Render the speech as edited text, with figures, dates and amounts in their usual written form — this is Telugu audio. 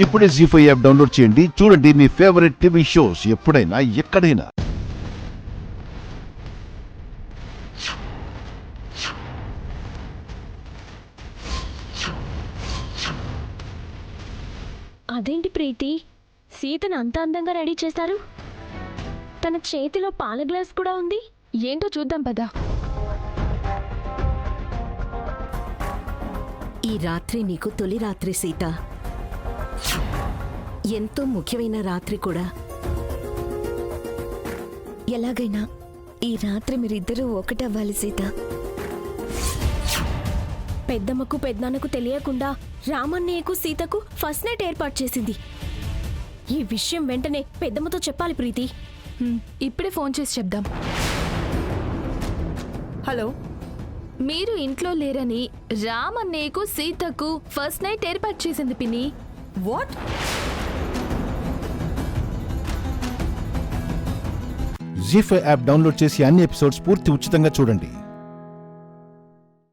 ఇప్పుడే జీ5 యాప్ డౌన్లోడ్ చేయండి. చూడండి మీ ఫేవరెట్ టీవీ షోస్ ఎప్పుడైనా ఎక్కడైనా. అదేంటి ప్రీతి, సీతను అంత అందంగా రెడీ చేశారు? తన చేతిలో పాల గ్లాస్ కూడా ఉంది. ఏంటో చూద్దాం పదా. ఈ రాత్రి నీకు తొలి రాత్రి సీత, ఎంతో ముఖ్యమైన రాత్రి కూడా. ఎలాగైనా ఈ రాత్రి మీరిద్దరూ ఒకటవ్వాలి సీత. పెద్దమ్మకు పెద్దనాన్నకు తెలియకుండా రామన్నయ్యకు సీతకు ఫస్ట్ నైట్ ఏర్పాటు చేసింది. ఈ విషయం వెంటనే పెద్దమ్మతో చెప్పాలి ప్రీతి. ఇప్పుడే ఫోన్ చేసి చెప్దాం. హలో, మీరు ఇంట్లో లేరని రామన్నయ్యకు సీతకు ఫస్ట్ నైట్ ఏర్పాటు చేసింది పిన్ని. వాట్? జీ5 యాప్ డౌన్లోడ్ చేసి అన్ని ఎపిసోడ్స్ పూర్తి ఉచితంగా చూడండి.